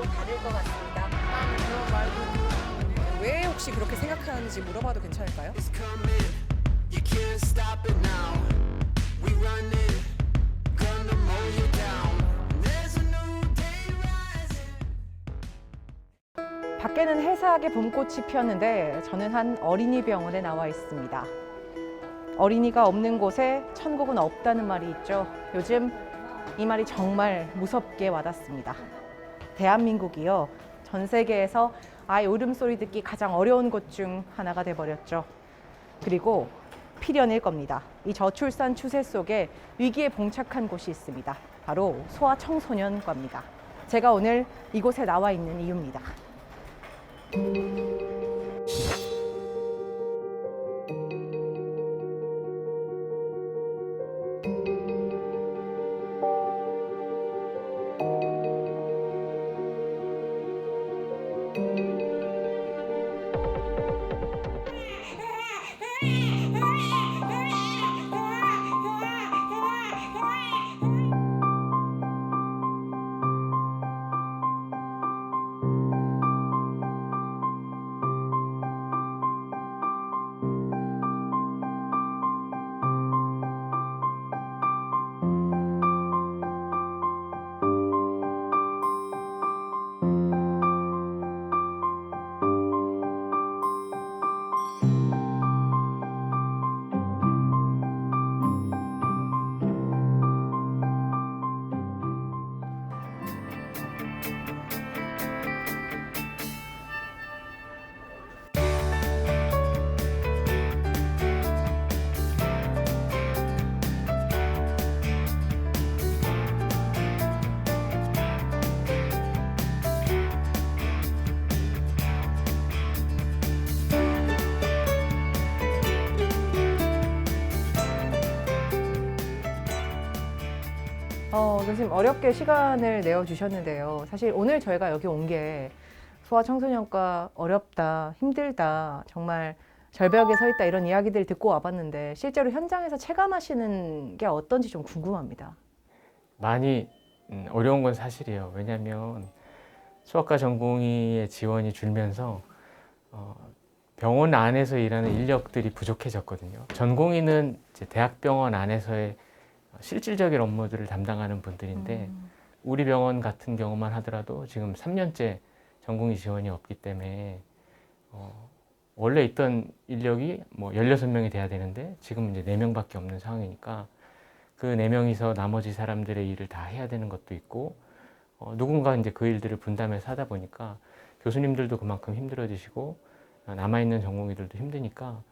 다를 것 같습니다. 나는 그런 말도 왜 혹시 그렇게 생각하는지 물어봐도 괜찮을까요? It's coming, you can't stop it now. We running, gonna mow you down. There's a new day rising. 밖에는 해삭의 봄꽃이 피었는데 저는 한 어린이 병원에 나와 있습니다. 어린이가 없는 곳에 천국은 없다는 말이 있죠. 요즘 이 말이 정말 무섭게 와닿습니다. 대한민국이요, 전 세계에서 아이 울음소리 듣기 가장 어려운 곳 중 하나가 돼버렸죠. 그리고 필연일 겁니다. 이 저출산 추세 속에 위기에 봉착한 곳이 있습니다. 바로 소아청소년과입니다. 제가 오늘 이곳에 나와 있는 이유입니다. 교수님 어렵게 시간을 내어주셨는데요. 사실 오늘 저희가 여기 온 게 소아청소년과 어렵다, 힘들다, 정말 절벽에 서 있다 이런 이야기들 듣고 와봤는데 실제로 현장에서 체감하시는 게 어떤지 좀 궁금합니다. 많이 어려운 건 사실이에요. 왜냐하면 수학과 전공의의 지원이 줄면서 병원 안에서 일하는 인력들이 부족해졌거든요. 전공의는 이제 대학병원 안에서의 실질적인 업무들을 담당하는 분들인데 우리 병원 같은 경우만 하더라도 지금 3년째 전공의 지원이 없기 때문에 원래 있던 인력이 뭐 16명이 돼야 되는데 지금 이제 4명밖에 없는 상황이니까 그 4명이서 나머지 사람들의 일을 다 해야 되는 것도 있고 누군가 이제 그 일들을 분담해서 하다 보니까 교수님들도 그만큼 힘들어지시고 남아있는 전공의들도 힘드니까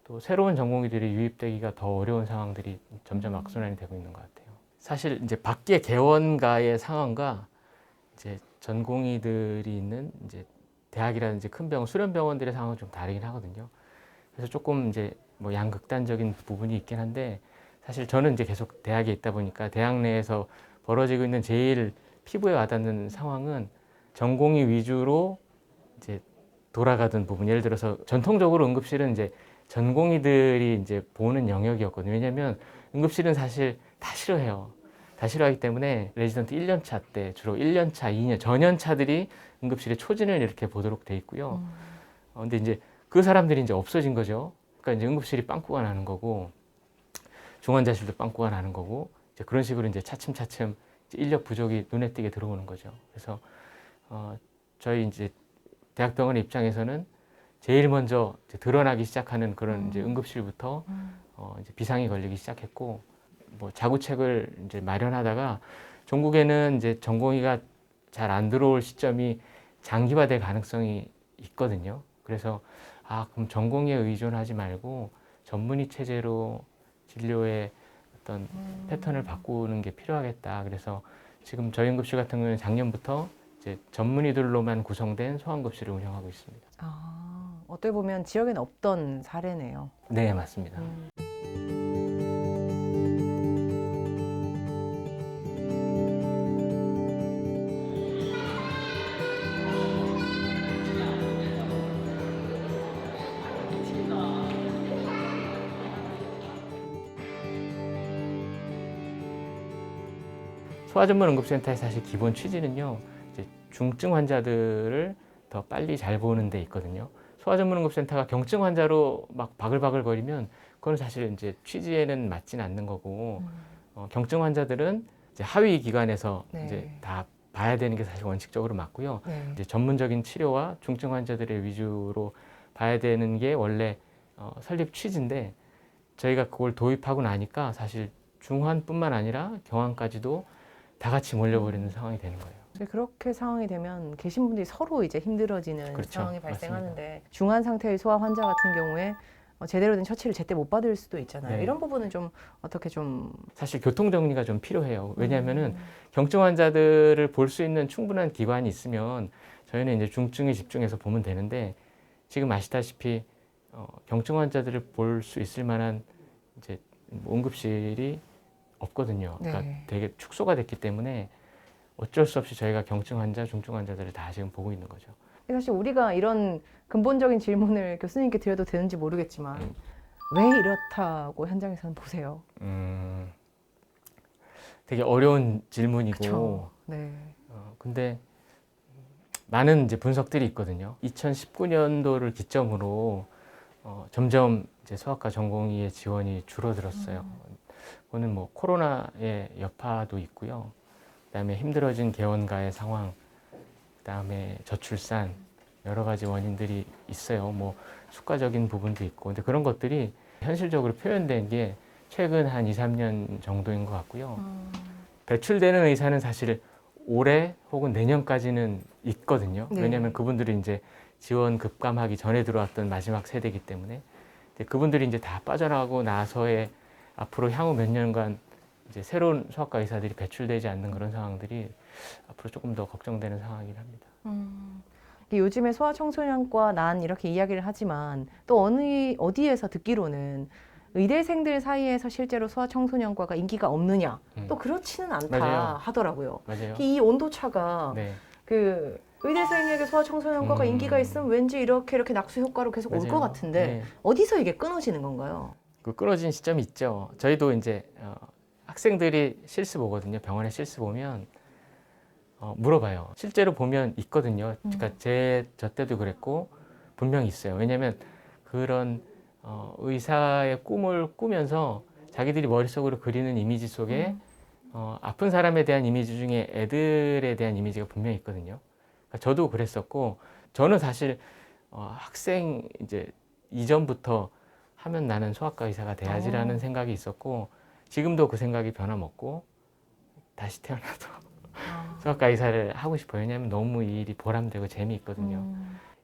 또 새로운 전공의들이 유입되기가 더 어려운 상황들이 점점 악순환이 되고 있는 것 같아요. 사실 이제 밖의 개원가의 상황과 이제 전공의들이 있는 이제 대학이라든지 큰 병원, 수련병원들의 상황은 좀 다르긴 하거든요. 그래서 조금 이제 뭐 양극단적인 부분이 있긴 한데 사실 저는 이제 계속 대학에 있다 보니까 대학 내에서 벌어지고 있는 제일 피부에 와닿는 상황은 전공의 위주로 이제 돌아가던 부분. 예를 들어서 전통적으로 응급실은 이제 전공의들이 이제 보는 영역이었거든요. 왜냐하면 응급실은 사실 다 싫어해요. 다 싫어하기 때문에 레지던트 1년차 때 주로 1년차, 2년, 전연차들이 응급실의 초진을 이렇게 보도록 돼 있고요. 근데 이제 그 사람들이 이제 없어진 거죠. 그러니까 이제 응급실이 빵꾸가 나는 거고 중환자실도 빵꾸가 나는 거고 이제 그런 식으로 이제 차츰차츰 이제 인력 부족이 눈에 띄게 들어오는 거죠. 그래서 저희 이제 대학병원의 입장에서는 제일 먼저 이제 드러나기 시작하는 그런 이제 응급실부터 이제 비상이 걸리기 시작했고 뭐 자구책을 이제 마련하다가 종국에는 이제 전공의가 잘 안 들어올 시점이 장기화될 가능성이 있거든요. 그래서 그럼 전공의에 의존하지 말고 전문의 체제로 진료의 어떤 패턴을 바꾸는 게 필요하겠다. 그래서 지금 저희 응급실 같은 경우는 작년부터 이제 전문의들로만 구성된 소아응급실을 운영하고 있습니다. 어떻게 보면 지역에는 없던 사례네요. 네, 맞습니다. 소아전문 응급센터의 사실 기본 취지는요, 이제 중증 환자들을 더 빨리 잘 보는 데 있거든요. 소아전문응급센터가 경증 환자로 막 바글바글거리면 그건 사실 이제 취지에는 맞지는 않는 거고 경증 환자들은 이제 하위 기관에서 네. 이제 다 봐야 되는 게 사실 원칙적으로 맞고요. 네. 이제 전문적인 치료와 중증 환자들의 위주로 봐야 되는 게 원래 설립 취지인데 저희가 그걸 도입하고 나니까 사실 중환뿐만 아니라 경환까지도 다 같이 몰려버리는 상황이 되는 거예요. 이제 그렇게 상황이 되면 계신 분들이 서로 이제 힘들어지는 그렇죠. 상황이 발생하는데 중환 상태의 소아 환자 같은 경우에 제대로 된 처치를 제때 못 받을 수도 있잖아요. 네. 이런 부분은 좀 어떻게 좀 사실 교통 정리가 좀 필요해요. 왜냐하면은 경증 환자들을 볼 수 있는 충분한 기관이 있으면 저희는 이제 중증에 집중해서 보면 되는데 지금 아시다시피 경증 환자들을 볼 수 있을 만한 이제 응급실이 없거든요. 그러니까 네. 되게 축소가 됐기 때문에 어쩔 수 없이 저희가 경증 환자, 중증 환자들을 다 지금 보고 있는 거죠. 사실 우리가 이런 근본적인 질문을 교수님께 드려도 되는지 모르겠지만 음. 왜 이렇다고 현장에서는 보세요? 되게 어려운 질문이고 그렇죠. 네. 근데 많은 이제 분석들이 있거든요. 2019년도를 기점으로 점점 이제 소아과 전공의의 지원이 줄어들었어요. 그거는 뭐 코로나의 여파도 있고요. 그다음에 힘들어진 개원가의 상황, 그다음에 저출산 여러 가지 원인들이 있어요. 뭐 수가적인 부분도 있고, 근데 그런 것들이 현실적으로 표현된 게 최근 한 2, 3년 정도인 것 같고요. 배출되는 의사는 사실 올해 혹은 내년까지는 있거든요. 네. 왜냐하면 그분들이 이제 지원 급감하기 전에 들어왔던 마지막 세대이기 때문에 근데 그분들이 이제 다 빠져나가고 나서의 앞으로 향후 몇 년간 이제 새로운 소아과 의사들이 배출되지 않는 그런 상황들이 앞으로 조금 더 걱정되는 상황이긴 합니다. 요즘에 소아청소년과 난 이렇게 이야기를 하지만 또 어디에서 듣기로는 의대생들 사이에서 실제로 소아청소년과가 인기가 없느냐 또 그렇지는 않다 맞아요. 하더라고요. 맞아요. 이 온도차가 네. 그 의대생에게 소아청소년과가 인기가 있으면 왠지 이렇게 낙수 효과로 계속 올 것 맞아요. 같은데 네. 어디서 이게 끊어지는 건가요? 그 끊어진 시점이 있죠. 저희도 이제 학생들이 실습 오거든요. 병원에 실습 오면 물어봐요. 실제로 보면 있거든요. 그러니까 저 때도 그랬고 분명히 있어요. 왜냐하면 그런 의사의 꿈을 꾸면서 자기들이 머릿속으로 그리는 이미지 속에 아픈 사람에 대한 이미지 중에 애들에 대한 이미지가 분명히 있거든요. 그러니까 저도 그랬었고 저는 사실 학생 이제 이전부터 하면 나는 소아과 의사가 돼야지라는 생각이 있었고 지금도 그 생각이 변함없고 다시 태어나도 소아과 의사를 하고 싶어요. 왜냐하면 너무 이 일이 보람되고 재미있거든요.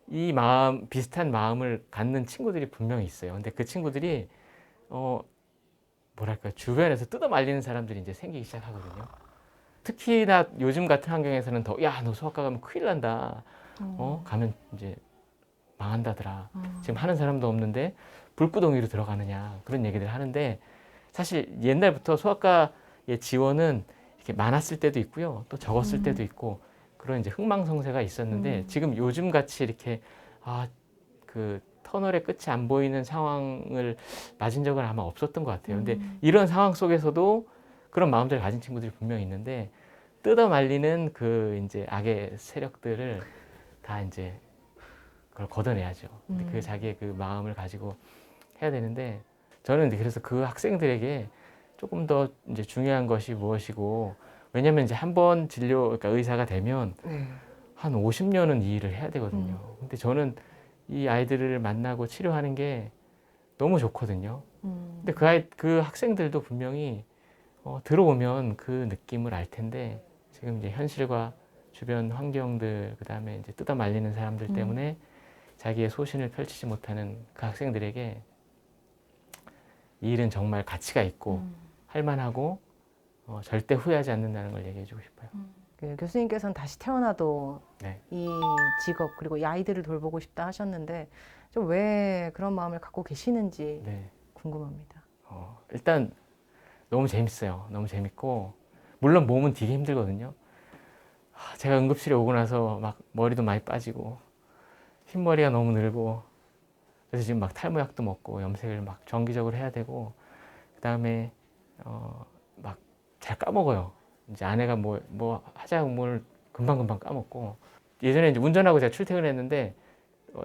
이 마음, 비슷한 마음을 갖는 친구들이 분명히 있어요. 근데 그 친구들이 뭐랄까 주변에서 뜯어 말리는 사람들이 이제 생기기 시작하거든요. 특히나 요즘 같은 환경에서는 더 야, 너 소아과 가면 큰일 난다. 가면 이제 망한다더라. 지금 하는 사람도 없는데 불구덩이로 들어가느냐 그런 얘기들 하는데 사실 옛날부터 소아과의 지원은 이렇게 많았을 때도 있고요, 또 적었을 때도 있고 그런 이제 흥망성쇠가 있었는데 지금 요즘 같이 이렇게 그 터널의 끝이 안 보이는 상황을 맞은 적은 아마 없었던 것 같아요. 근데 이런 상황 속에서도 그런 마음들을 가진 친구들이 분명히 있는데 뜯어 말리는 그 이제 악의 세력들을 다 이제 그걸 걷어내야죠. 근데 그 자기의 그 마음을 가지고 해야 되는데 저는 그래서 그 학생들에게 조금 더 이제 중요한 것이 무엇이고 왜냐면 이제 한 번 그러니까 의사가 되면 한 50년은 이 일을 해야 되거든요. 근데 저는 이 아이들을 만나고 치료하는 게 너무 좋거든요. 근데 그 학생들도 분명히 들어오면 그 느낌을 알 텐데 지금 이제 현실과 주변 환경들 그다음에 이제 뜯어 말리는 사람들 때문에 자기의 소신을 펼치지 못하는 그 학생들에게 이 일은 정말 가치가 있고 할만하고 절대 후회하지 않는다는 걸 얘기해주고 싶어요. 그 교수님께서는 다시 태어나도 네. 이 직업 그리고 이 아이들을 돌보고 싶다 하셨는데 좀 왜 그런 마음을 갖고 계시는지 네. 궁금합니다. 일단 너무 재밌어요. 너무 재밌고 물론 몸은 되게 힘들거든요. 제가 응급실에 오고 나서 막 머리도 많이 빠지고 흰머리가 너무 늘고 그래서 지금 막 탈모약도 먹고 염색을 막 정기적으로 해야 되고 그다음에 막 잘 까먹어요. 이제 아내가 뭐 하자고 뭘 금방금방 까먹고 예전에 이제 운전하고 제가 출퇴근했는데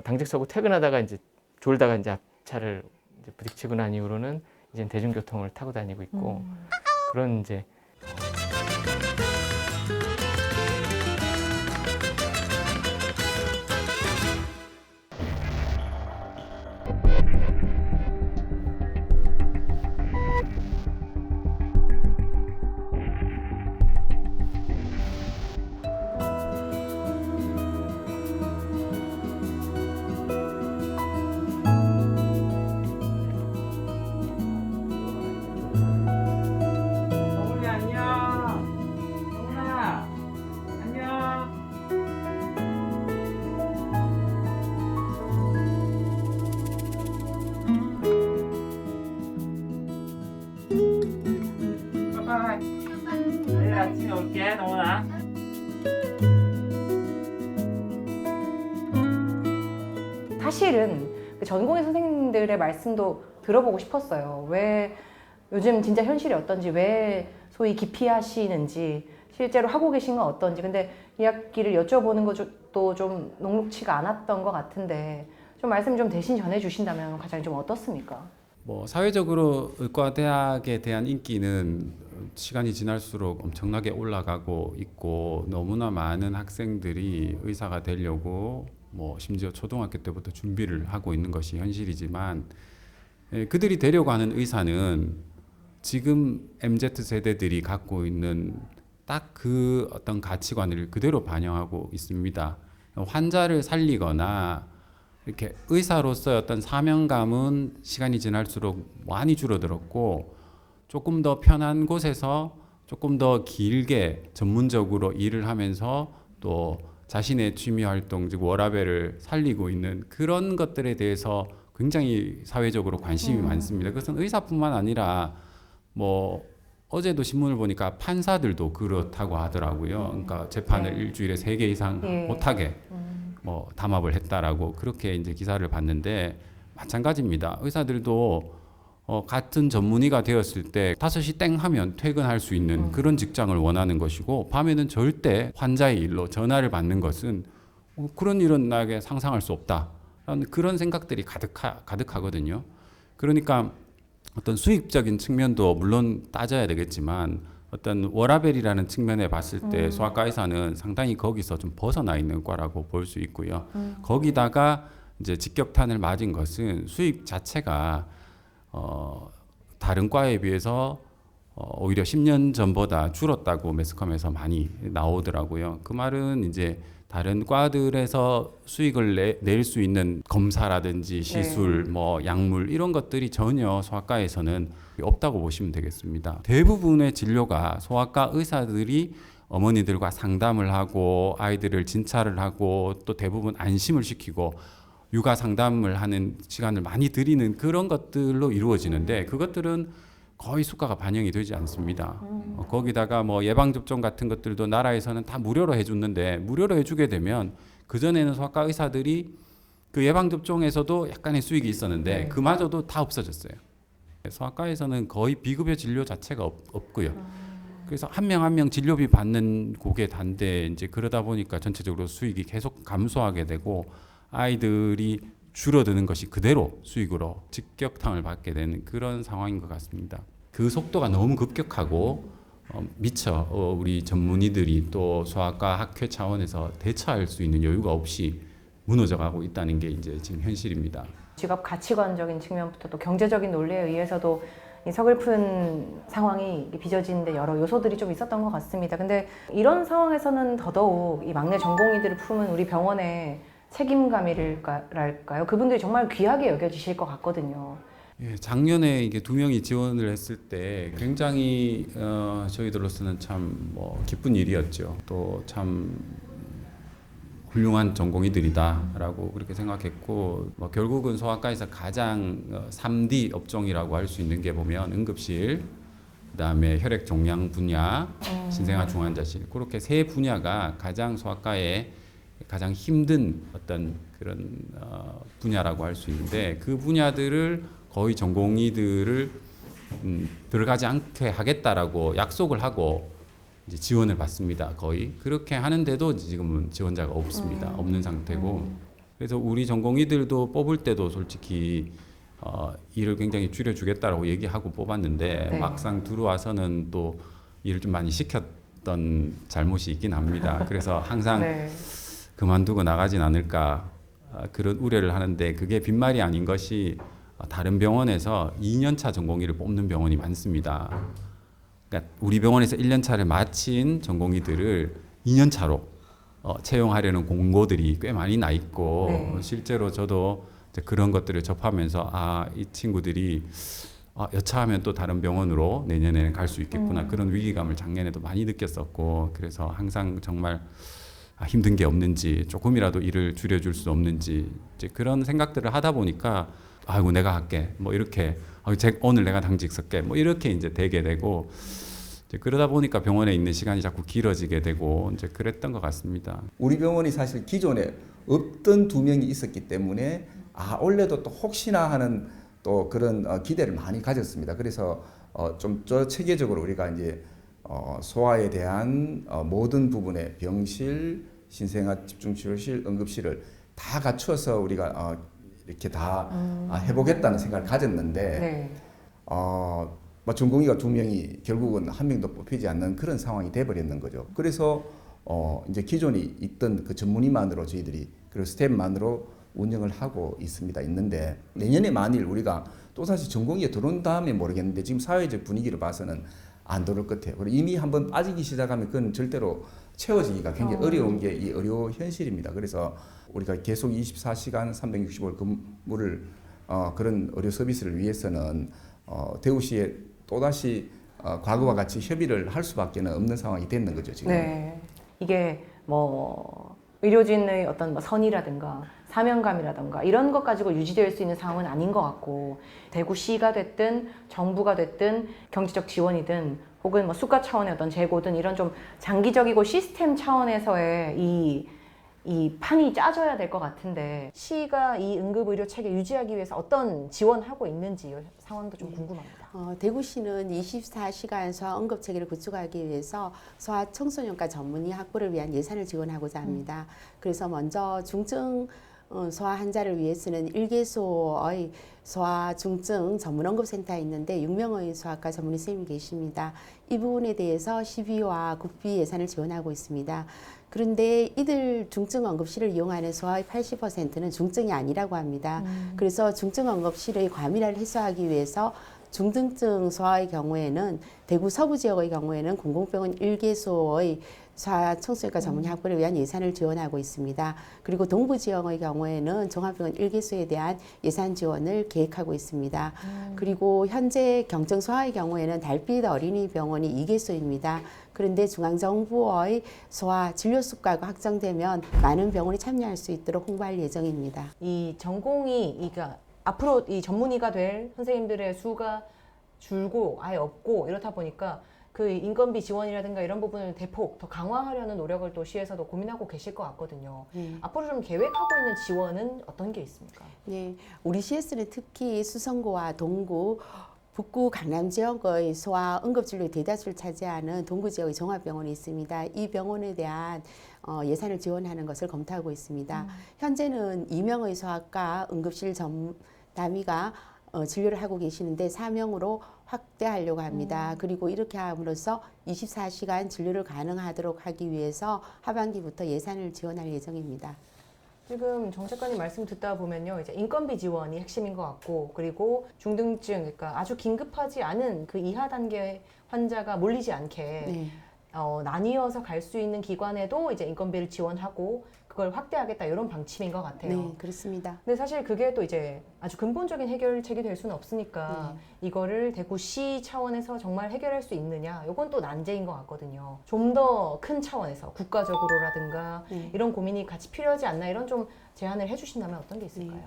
당직 서고 퇴근하다가 이제 졸다가 이제 앞차를 이제 부딪히고 난 이후로는 이제 대중교통을 타고 다니고 있고 그런 이제 정훈이 안녕. 정훈아 안녕. 바이바이. 내일 아침에 올게 정훈아. 사실은 그 전공의 선생님들의 말씀도 들어보고 싶었어요. 왜 요즘 진짜 현실이 어떤지, 왜 소위 기피하시는지, 실제로 하고 계신 건 어떤지. 근데 이야기를 여쭤보는 것도 좀 녹록치가 않았던 것 같은데 좀 말씀 좀 대신 전해주신다면 가장 좀 어떻습니까? 뭐 사회적으로 의과대학에 대한 인기는 시간이 지날수록 엄청나게 올라가고 있고 너무나 많은 학생들이 의사가 되려고 뭐 심지어 초등학교 때부터 준비를 하고 있는 것이 현실이지만 그들이 되려고 하는 의사는 지금 MZ 세대들이 갖고 있는 딱 그 어떤 가치관을 그대로 반영하고 있습니다. 환자를 살리거나 이렇게 의사로서의 어떤 사명감은 시간이 지날수록 많이 줄어들었고 조금 더 편한 곳에서 조금 더 길게 전문적으로 일을 하면서 또 자신의 취미 활동 즉 워라밸을 살리고 있는 그런 것들에 대해서 굉장히 사회적으로 관심이 많습니다. 그것은 의사뿐만 아니라 뭐 어제도 신문을 보니까 판사들도 그렇다고 하더라고요. 그러니까 재판을 일주일에 3개 이상 못하게 뭐 담합을 했다라고 그렇게 이제 기사를 봤는데 마찬가지입니다. 의사들도 같은 전문의가 되었을 때 5시 땡 하면 퇴근할 수 있는 그런 직장을 원하는 것이고 밤에는 절대 환자의 일로 전화를 받는 것은 그런 일은 나에게 상상할 수 없다라는 그런 생각들이 가득하거든요. 그러니까 어떤 수익적인 측면도 물론 따져야 되겠지만 어떤 워라밸이라는 측면에 봤을 때 소아과 의사는 상당히 거기서 좀 벗어나 있는 과라고 볼 수 있고요. 거기다가 이제 직격탄을 맞은 것은 수익 자체가 다른 과에 비해서 오히려 10년 전보다 줄었다고 매스컴에서 많이 나오더라고요. 그 말은 이제 다른 과들에서 수익을 낼 수 있는 검사라든지 시술, 뭐 약물 이런 것들이 전혀 소아과에서는 없다고 보시면 되겠습니다. 대부분의 진료가 소아과 의사들이 어머니들과 상담을 하고 아이들을 진찰을 하고 또 대부분 안심을 시키고 육아 상담을 하는 시간을 많이 들이는 그런 것들로 이루어지는데 그것들은 거의 수가가 반영이 되지 않습니다. 거기다가 뭐 예방접종 같은 것들도 나라에서는 다 무료로 해줬는데 무료로 해주게 되면 그전에는 소아과 의사들이 그 예방접종에서도 약간의 수익이 있었는데 그마저도 다 없어졌어요. 소아과에서는 거의 비급여 진료 자체가 없고요. 그래서 한 명 한 명 진료비 받는 곡에 단데 이제 그러다 보니까 전체적으로 수익이 계속 감소하게 되고 아이들이 줄어드는 것이 그대로 수익으로 직격탄을 받게 되는 그런 상황인 것 같습니다. 그 속도가 너무 급격하고 미처 우리 전문의들이 또 소아과 학회 차원에서 대처할 수 있는 여유가 없이 무너져가고 있다는 게 이제 지금 현실입니다. 직업 가치관적인 측면부터 또 경제적인 논리에 의해서도 이 서글픈 상황이 빚어지는데 여러 요소들이 좀 있었던 것 같습니다. 근데 이런 상황에서는 더더욱 이 막내 전공의들을 품은 우리 병원의 책임감이랄까요? 그분들이 정말 귀하게 여겨지실 것 같거든요. 예, 작년에 이게 2명이 지원을 했을 때 굉장히 저희들로서는 참 뭐 기쁜 일이었죠. 또 참 훌륭한 전공의들이다라고 그렇게 생각했고 뭐 결국은 소아과에서 가장 3D 업종이라고 할 수 있는 게 보면 응급실, 그다음에 혈액 종양 분야, 신생아 중환자실 그렇게 3 분야가 가장 소아과에 가장 힘든 어떤 그런 분야라고 할 수 있는데 그 분야들을 거의 전공의들을 들어가지 않게 하겠다라고 약속을 하고 이제 지원을 받습니다. 거의 그렇게 하는데도 지금은 지원자가 없습니다. 없는 상태고 그래서 우리 전공의들도 뽑을 때도 솔직히 일을 굉장히 줄여주겠다라고 얘기하고 뽑았는데 네. 막상 들어와서는 또 일을 좀 많이 시켰던 잘못이 있긴 합니다. 그래서 항상 네. 그만두고 나가진 않을까 그런 우려를 하는데 그게 빈말이 아닌 것이 다른 병원에서 2년차 전공의를 뽑는 병원이 많습니다. 그러니까 우리 병원에서 1년차를 마친 전공의들을 2년차로 채용하려는 공고들이 꽤 많이 나 있고 네. 실제로 저도 이제 그런 것들을 접하면서 이 친구들이 여차하면 또 다른 병원으로 내년에는 갈 수 있겠구나 그런 위기감을 작년에도 많이 느꼈었고 그래서 항상 정말 힘든 게 없는지 조금이라도 일을 줄여줄 수 없는지 이제 그런 생각들을 하다 보니까 아이고 내가 할게 뭐 이렇게 오늘 내가 당직 쓸게 뭐 이렇게 이제 되게 되고 이제 그러다 보니까 병원에 있는 시간이 자꾸 길어지게 되고 이제 그랬던 것 같습니다. 우리 병원이 사실 기존에 없던 2명이 있었기 때문에 원래도 또 혹시나 하는 또 그런 기대를 많이 가졌습니다. 그래서 좀 더 체계적으로 우리가 이제 소아에 대한 모든 부분의 병실, 신생아 집중치료실, 응급실을 다 갖추어서 우리가 이렇게 다 해보겠다는 생각을 가졌는데 네. 뭐 전공의가 2명이 결국은 1명도 뽑히지 않는 그런 상황이 돼버렸는 거죠. 그래서 이제 기존에 있던 그 전문의만으로 저희들이 그리고 스텝만으로 운영을 하고 있는데 내년에 만일 우리가 또다시 전공의에 들어온 다음에 모르겠는데 지금 사회적 분위기를 봐서는 안 들어올 것 같아요. 그리고 이미 한번 빠지기 시작하면 그건 절대로 채워지기가 굉장히 어려운 게 이 의료 현실입니다. 그래서 우리가 계속 24시간 365일 근무를 그런 의료 서비스를 위해서는 대구시에 또다시 과거와 같이 협의를 할 수밖에 없는 상황이 됐는 거죠 지금. 네. 이게 뭐 의료진의 어떤 뭐 선의라든가 사명감이라든가 이런 것 가지고 유지될 수 있는 상황은 아닌 것 같고 대구시가 됐든 정부가 됐든 경제적 지원이든 혹은 뭐 수가 차원의 어떤 재고든 이런 좀 장기적이고 시스템 차원에서의 이 판이 짜져야 될 것 같은데 시가 이 응급의료 체계 유지하기 위해서 어떤 지원하고 있는지 이 상황도 좀 궁금합니다. 대구시는 24시간 소아 응급 체계를 구축하기 위해서 소아 청소년과 전문의 확보를 위한 예산을 지원하고자 합니다. 그래서 먼저 중증 소아 환자를 위해서는 1개소의 소아 중증 전문 응급센터에 있는데 6명의 소아과 전문의 선생님이 계십니다. 이 부분에 대해서 시비와 국비 예산을 지원하고 있습니다. 그런데 이들 중증 응급실을 이용하는 소아의 80%는 중증이 아니라고 합니다. 그래서 중증 응급실의 과밀화를 해소하기 위해서 중등증 소아의 경우에는 대구 서부 지역의 경우에는 공공병원 1개소의 소아 청소년과 전문의 확보를 위한 예산을 지원하고 있습니다. 그리고 동부 지역의 경우에는 종합병원 1개소에 대한 예산 지원을 계획하고 있습니다. 그리고 현재 경정 소아의 경우에는 달빛 어린이병원이 2개소입니다. 그런데 중앙정부의 소아 진료 수가가 확정되면 많은 병원이 참여할 수 있도록 홍보할 예정입니다. 이 전공이 그러니까 앞으로 이 전문의가 될 선생님들의 수가 줄고 아예 없고 이렇다 보니까 그 인건비 지원이라든가 이런 부분을 대폭 더 강화하려는 노력을 또 시에서도 고민하고 계실 것 같거든요. 앞으로 좀 계획하고 있는 지원은 어떤 게 있습니까? 네, 우리 시에서는 특히 수성구와 동구, 북구 강남 지역의 소아 응급진료의 대다수를 차지하는 동구 지역의 종합병원이 있습니다. 이 병원에 대한 예산을 지원하는 것을 검토하고 있습니다. 현재는 2명의 소아과 응급실 담의가 진료를 하고 계시는데 4명으로 확대하려고 합니다. 그리고 이렇게 함으로써 24시간 진료를 가능하도록 하기 위해서 하반기부터 예산을 지원할 예정입니다. 지금 정책관님 말씀 듣다 보면요, 이제 인건비 지원이 핵심인 것 같고, 그리고 중등증, 그러니까 아주 긴급하지 않은 그 이하 단계 환자가 몰리지 않게 네. 나뉘어서 갈 수 있는 기관에도 이제 인건비를 지원하고 그걸 확대하겠다 이런 방침인 것 같아요. 네, 그렇습니다. 근데 사실 그게 또 이제 아주 근본적인 해결책이 될 수는 없으니까 이거를 대구시 차원에서 정말 해결할 수 있느냐, 이건 또 난제인 것 같거든요. 좀 더 큰 차원에서 국가적으로라든가 이런 고민이 같이 필요하지 않나, 이런 좀 제안을 해주신다면 어떤 게 있을까요?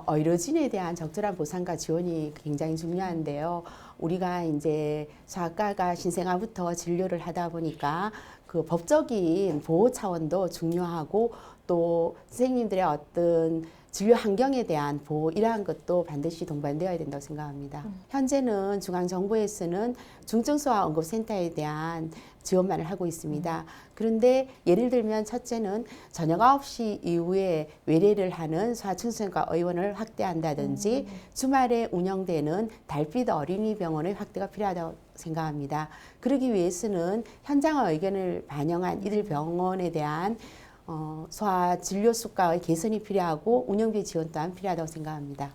의료진에 대한 적절한 보상과 지원이 굉장히 중요한데요. 우리가 이제 소아과가 신생아부터 진료를 하다 보니까 그 법적인 보호 차원도 중요하고 또 선생님들의 어떤 진료 환경에 대한 보호 이러한 것도 반드시 동반되어야 된다고 생각합니다. 현재는 중앙정부에서는 중증소아 응급센터에 대한 지원만을 하고 있습니다. 그런데 예를 들면 첫째는 저녁 9시 이후에 외래를 하는 소아청소년과 의원을 확대한다든지 주말에 운영되는 달빛 어린이병원의 확대가 필요하다고 생각합니다. 그러기 위해서는 현장의 의견을 반영한 이들 병원에 대한 소아 진료 수가의 개선이 필요하고 운영비 지원 또한 필요하다고 생각합니다.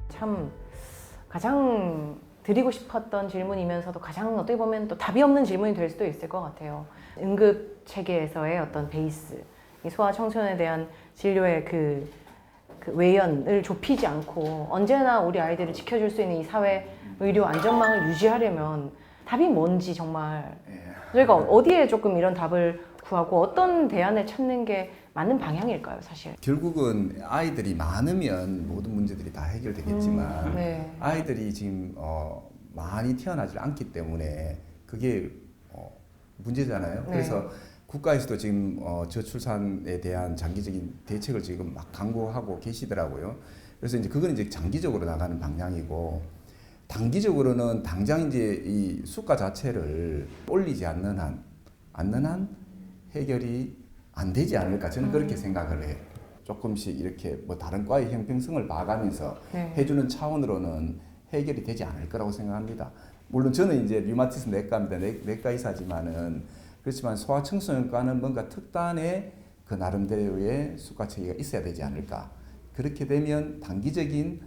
참 가장 드리고 싶었던 질문이면서도 가장 어떻게 보면 또 답이 없는 질문이 될 수도 있을 것 같아요. 응급 체계에서의 어떤 베이스, 이 소아 청소년에 대한 진료의 그 외연을 좁히지 않고 언제나 우리 아이들을 지켜줄 수 있는 이 사회 의료 안전망을 유지하려면 답이 뭔지 정말 저희가 어디에 조금 이런 답을 구하고 어떤 대안을 찾는 게 맞는 방향일까요, 사실? 결국은 아이들이 많으면 모든 문제들이 다 해결되겠지만 네. 아이들이 지금 많이 태어나질 않기 때문에 그게 문제잖아요. 네. 그래서 국가에서도 지금 저출산에 대한 장기적인 대책을 지금 막 강구하고 계시더라고요. 그래서 이제 그건 이제 장기적으로 나가는 방향이고 단기적으로는 당장 이제 이 수가 자체를 올리지 않는 한 해결이 안 되지 않을까 저는 그렇게 생각을 해요. 조금씩 이렇게 뭐 다른 과의 형평성을 봐가면서 네. 해주는 차원으로는 해결이 되지 않을 거라고 생각합니다. 물론 저는 이제 류마티스 내과입니다. 내과 의사지만은 그렇지만 소아청소년과는 뭔가 특단의 그 나름대로의 수가 체계가 있어야 되지 않을까. 그렇게 되면 단기적인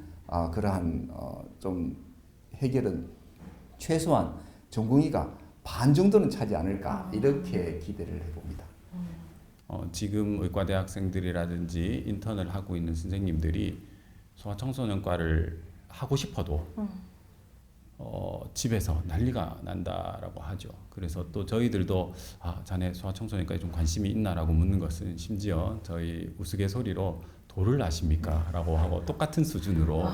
그러한 좀 해결은 최소한 전공의가 반 정도는 차지 않을까 이렇게 기대를 해봅니다. 지금 의과대학생들이라든지 인턴을 하고 있는 선생님들이 소아청소년과를 하고 싶어도 집에서 난리가 난다라고 하죠. 그래서 또 저희들도 자네 소아청소년과에 좀 관심이 있나라고 묻는 것은 심지어 저희 우스갯소리로 도를 아십니까? 라고 하고 똑같은 수준으로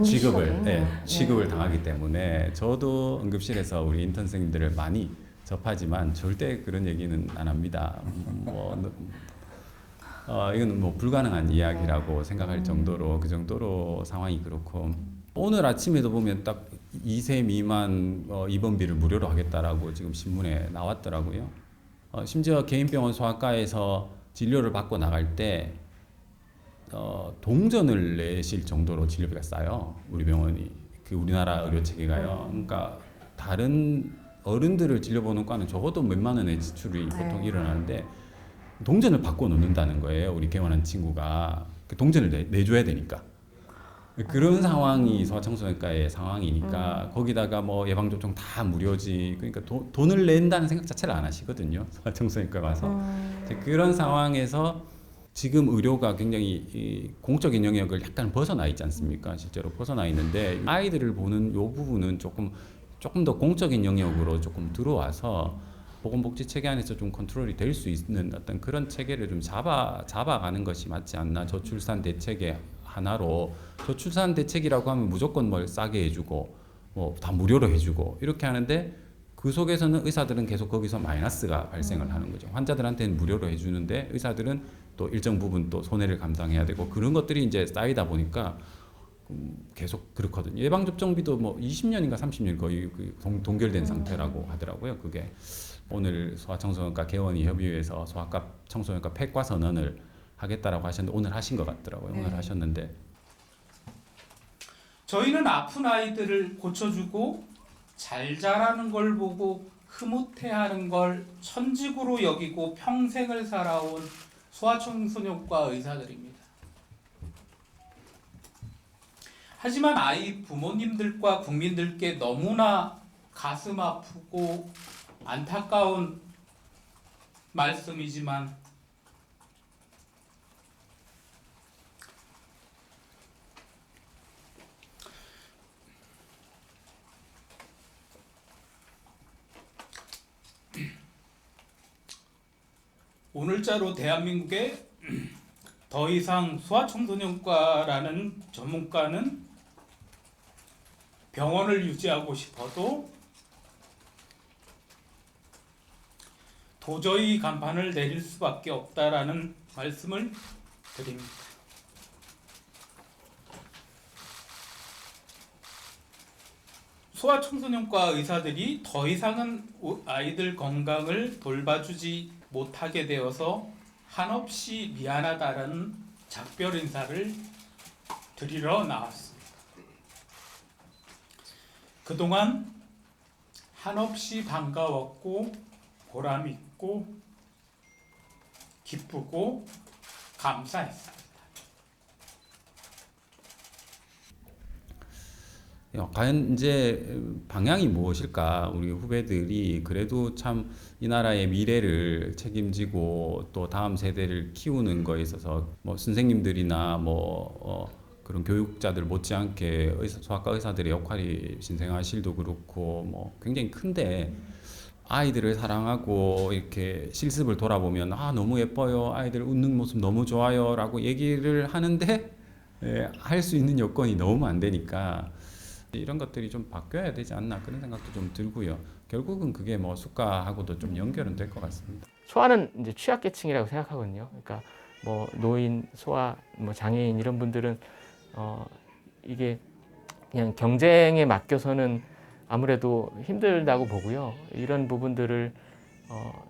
취급을 당하기 때문에 저도 응급실에서 우리 인턴 선생님들을 많이 접하지만 절대 그런 얘기는 안 합니다. 이건 뭐 불가능한 이야기라고 생각할 정도로 그 정도로 상황이 그렇고 오늘 아침에도 보면 딱 2세 미만 입원비를 무료로 하겠다라고 지금 신문에 나왔더라고요. 심지어 개인병원 소아과에서 진료를 받고 나갈 때 동전을 내실 정도로 진료비가 싸요. 우리 병원이 그 우리나라 의료 체계가요. 그러니까 다른 어른들을 진료보는 과는 적어도 몇만 원의 지출이 보통 일어나는데 동전을 바꿔 놓는다는 거예요. 우리 개원한 친구가 그 동전을 내줘야 되니까 그런 상황이 소아청소년과의 상황이니까 거기다가 뭐 예방접종 다 무료지 그러니까 돈을 낸다는 생각 자체를 안 하시거든요. 소아청소년과 가서 그런 상황에서 지금 의료가 굉장히 이 공적인 영역을 약간 벗어나 있지 않습니까? 실제로 벗어나 있는데 아이들을 보는 요 부분은 조금 더 공적인 영역으로 조금 들어와서 보건복지 체계 안에서 좀 컨트롤이 될 수 있는 어떤 그런 체계를 좀 잡아가는 것이 맞지 않나. 저출산 대책의 하나로 저출산 대책이라고 하면 무조건 뭘 싸게 해주고 뭐 다 무료로 해주고 이렇게 하는데 그 속에서는 의사들은 계속 거기서 마이너스가 발생을 하는 거죠. 환자들한테는 무료로 해주는데 의사들은 또 일정 부분 또 손해를 감당해야 되고 그런 것들이 이제 쌓이다 보니까 계속 그렇거든요. 예방접종비도 뭐 20년인가 30년 거의 동결된 상태라고 하더라고요. 그게 오늘 소아청소년과 개원이 협의회에서 소아과 청소년과 폐과 선언을 하겠다라고 하셨는데 오늘 하신 것 같더라고요. 오늘 하셨는데 저희는 아픈 아이들을 고쳐주고 잘 자라는 걸 보고 흐뭇해하는 걸 천직으로 여기고 평생을 살아온 소아청소년과 의사들입니다. 하지만 아이 부모님들과 국민들께 너무나 가슴 아프고 안타까운 말씀이지만 오늘자로 대한민국에 더 이상 소아청소년과라는 전문가는 병원을 유지하고 싶어도 도저히 간판을 내릴 수밖에 없다라는 말씀을 드립니다. 소아청소년과 의사들이 더 이상은 아이들 건강을 돌봐주지 못하게 되어서 한없이 미안하다라는 작별 인사를 드리러 나왔습니다. 그동안 한없이 반가웠고 보람있고 기쁘고 감사했습니다. 과연 이제 방향이 무엇일까? 우리 후배들이 그래도 참 이 나라의 미래를 책임지고 또 다음 세대를 키우는 거에 있어서 뭐 선생님들이나 그런 교육자들 못지않게 소아과 의사들의 역할이 신생아실도 그렇고 뭐 굉장히 큰데 아이들을 사랑하고 이렇게 실습을 돌아보면 너무 예뻐요, 아이들 웃는 모습 너무 좋아요라고 얘기를 하는데 할 수 있는 여건이 너무 안 되니까 이런 것들이 좀 바뀌어야 되지 않나 그런 생각도 좀 들고요. 결국은 그게 뭐 수가하고도 좀 연결은 될 것 같습니다. 소아는 이제 취약계층이라고 생각하거든요. 그러니까 뭐 노인, 소아, 뭐 장애인 이런 분들은 이게 그냥 경쟁에 맡겨서는 아무래도 힘들다고 보고요. 이런 부분들을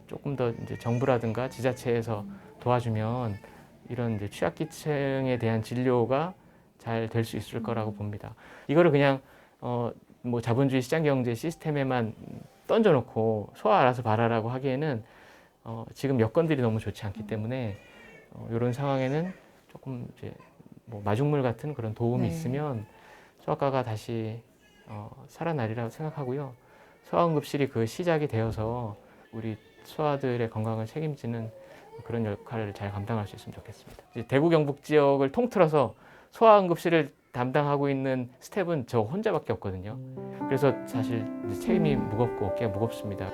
조금 더 이제 정부라든가 지자체에서 도와주면 이런 이제 취약계층에 대한 진료가 잘 될 수 있을 거라고 봅니다. 이거를 그냥 뭐 자본주의 시장경제 시스템에만 던져놓고 소아 알아서 봐라라고 하기에는 지금 여건들이 너무 좋지 않기 때문에 이런 상황에는 조금 이제 뭐 마중물 같은 그런 도움이 있으면 소아과가 다시 살아나리라고 생각하고요. 소아응급실이 그 시작이 되어서 우리 소아들의 건강을 책임지는 그런 역할을 잘 감당할 수 있으면 좋겠습니다. 이제 대구 경북 지역을 통틀어서 소아응급실을 담당하고 있는 스텝은 저 혼자밖에 없거든요. 그래서 사실 책임이 무겁고 어깨가 무겁습니다.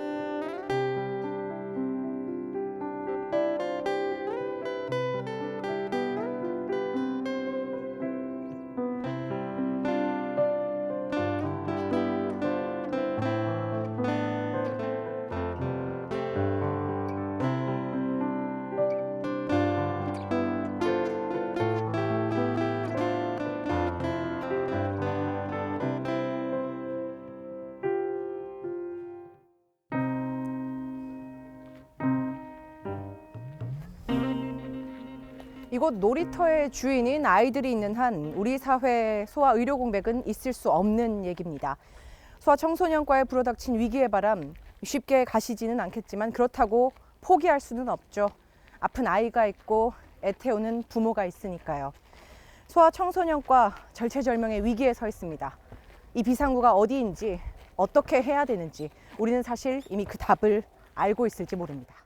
이곳 놀이터의 주인인 아이들이 있는 한 우리 사회 소아 의료 공백은 있을 수 없는 얘기입니다. 소아 청소년과에 불어닥친 위기의 바람 쉽게 가시지는 않겠지만 그렇다고 포기할 수는 없죠. 아픈 아이가 있고 애태우는 부모가 있으니까요. 소아 청소년과 절체절명의 위기에 서 있습니다. 이 비상구가 어디인지 어떻게 해야 되는지 우리는 사실 이미 그 답을 알고 있을지 모릅니다.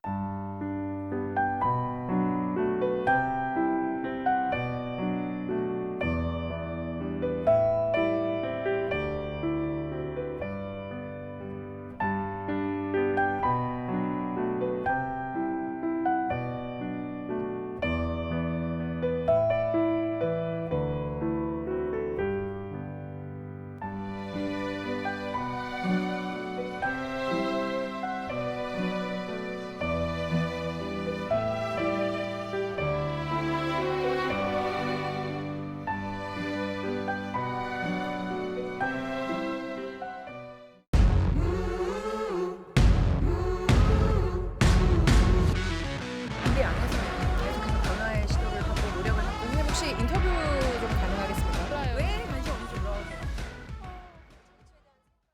계속해서 변화의 시도를 하고 노력을 하고 있는데 혹시 인터뷰